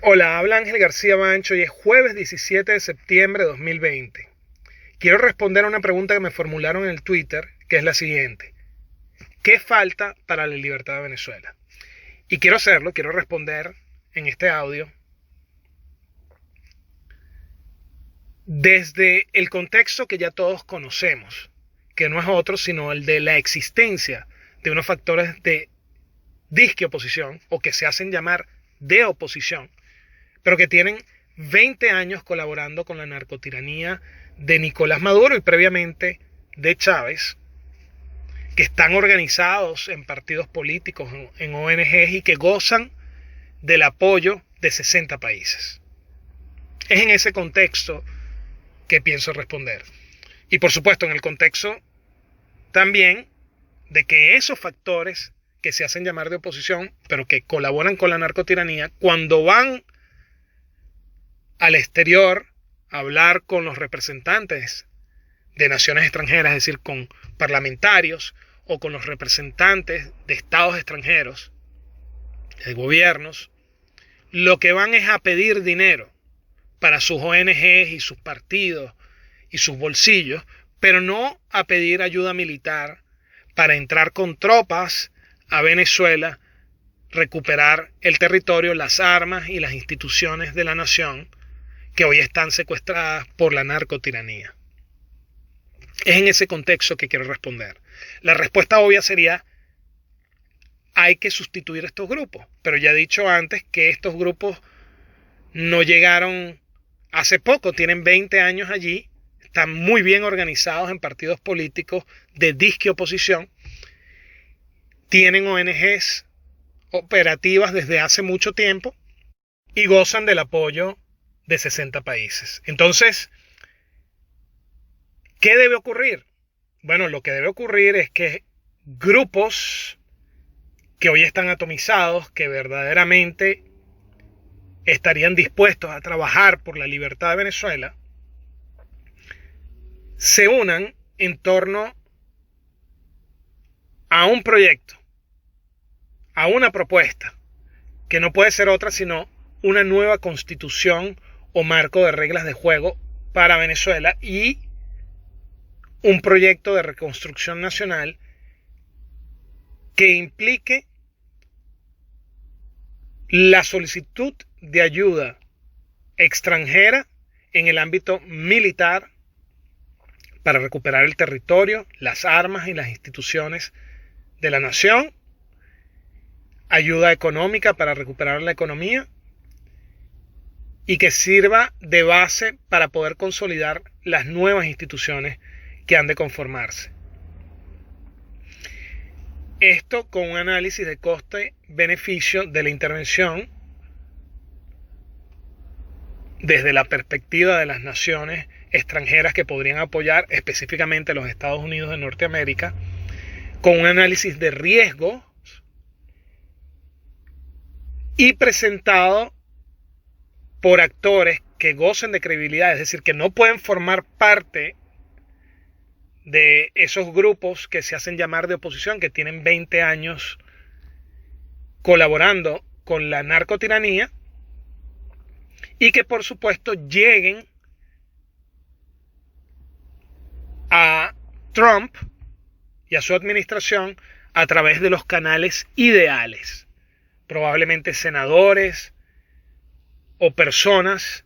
Hola, habla Ángel García Bancho y es jueves 17 de septiembre de 2020. Quiero responder a una pregunta que me formularon en el Twitter, que es la siguiente. ¿Qué falta para la libertad de Venezuela? Y quiero responder en este audio desde el contexto que ya todos conocemos, que no es otro sino el de la existencia de unos factores de disque oposición, o que se hacen llamar de oposición, pero que tienen 20 años colaborando con la narcotiranía de Nicolás Maduro y previamente de Chávez, que están organizados en partidos políticos, en ONGs y que gozan del apoyo de 60 países. Es en ese contexto que pienso responder. Y por supuesto en el contexto también de que esos factores que se hacen llamar de oposición, pero que colaboran con la narcotiranía, cuando van al exterior a hablar con los representantes de naciones extranjeras, es decir, con parlamentarios o con los representantes de estados extranjeros, de gobiernos, lo que van es a pedir dinero para sus ONGs y sus partidos y sus bolsillos, pero no a pedir ayuda militar para entrar con tropas a Venezuela, recuperar el territorio, las armas y las instituciones de la nación que hoy están secuestradas por la narcotiranía. Es en ese contexto que quiero responder. La respuesta obvia sería: hay que sustituir estos grupos, pero ya he dicho antes que estos grupos no llegaron hace poco, tienen 20 años allí, están muy bien organizados en partidos políticos de disque oposición, tienen ONGs operativas desde hace mucho tiempo y gozan del apoyo de 60 países. Entonces, ¿qué debe ocurrir? Bueno, lo que debe ocurrir es que grupos que hoy están atomizados, que verdaderamente estarían dispuestos a trabajar por la libertad de Venezuela, se unan en torno a un proyecto, a una propuesta, que no puede ser otra sino una nueva constitución o marco de reglas de juego para Venezuela y un proyecto de reconstrucción nacional que implique la solicitud de ayuda extranjera en el ámbito militar para recuperar el territorio, las armas y las instituciones de la nación, ayuda económica para recuperar la economía y que sirva de base para poder consolidar las nuevas instituciones que han de conformarse. Esto con un análisis de coste-beneficio de la intervención desde la perspectiva de las naciones extranjeras que podrían apoyar, específicamente los Estados Unidos de Norteamérica, con un análisis de riesgo y presentado por actores que gocen de credibilidad, es decir, que no pueden formar parte de esos grupos que se hacen llamar de oposición, que tienen 20 años colaborando con la narcotiranía, y que por supuesto lleguen a Trump y a su administración a través de los canales ideales, probablemente senadores o personas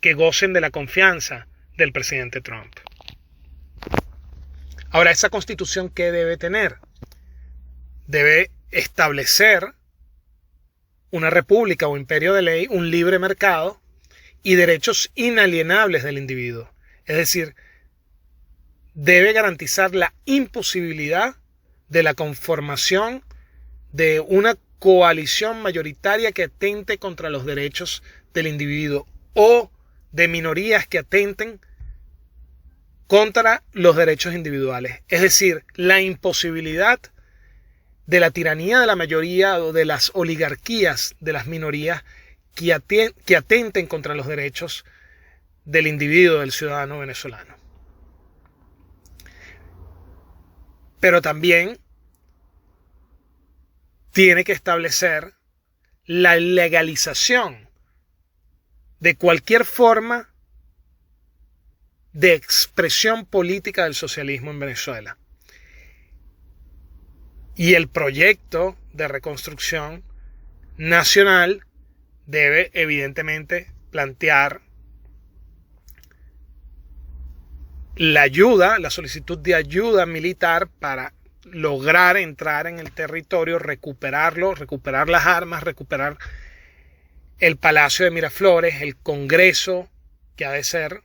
que gocen de la confianza del presidente Trump. Ahora, ¿esa constitución qué debe tener? Debe establecer una república o imperio de ley, un libre mercado y derechos inalienables del individuo. Es decir, debe garantizar la imposibilidad de la conformación de una coalición mayoritaria que atente contra los derechos del individuo o de minorías que atenten contra los derechos individuales. Es decir, la imposibilidad de la tiranía de la mayoría o de las oligarquías de las minorías que atenten contra los derechos del individuo, del ciudadano venezolano. Pero también tiene que establecer la legalización de cualquier forma de expresión política del socialismo en Venezuela. Y el proyecto de reconstrucción nacional debe evidentemente plantear la solicitud de ayuda militar para lograr entrar en el territorio, recuperarlo, recuperar las armas, recuperar el Palacio de Miraflores, el Congreso, que ha de ser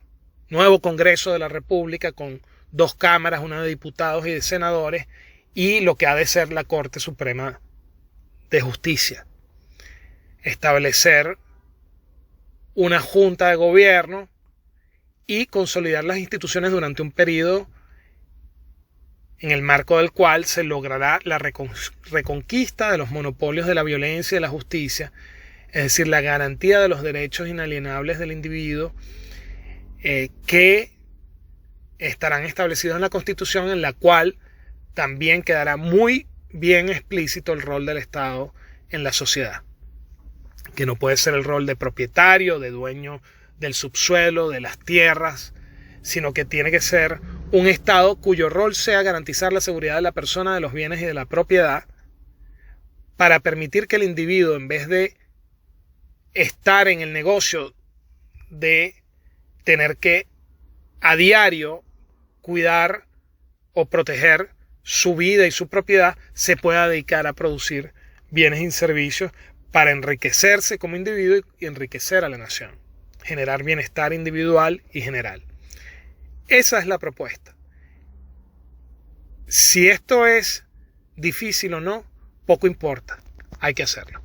nuevo Congreso de la República con 2 cámaras, una de diputados y de senadores, y lo que ha de ser la Corte Suprema de Justicia. Establecer una junta de gobierno y consolidar las instituciones durante un periodo en el marco del cual se logrará la reconquista de los monopolios de la violencia y de la justicia, es decir, la garantía de los derechos inalienables del individuo que estarán establecidos en la Constitución, en la cual también quedará muy bien explícito el rol del Estado en la sociedad, que no puede ser el rol de propietario, de dueño del subsuelo, de las tierras, sino que tiene que ser un Estado cuyo rol sea garantizar la seguridad de la persona, de los bienes y de la propiedad, para permitir que el individuo, en vez de estar en el negocio de tener que a diario cuidar o proteger su vida y su propiedad, se pueda dedicar a producir bienes y servicios para enriquecerse como individuo y enriquecer a la nación, generar bienestar individual y general. Esa es la propuesta. Si esto es difícil o no, poco importa, hay que hacerlo.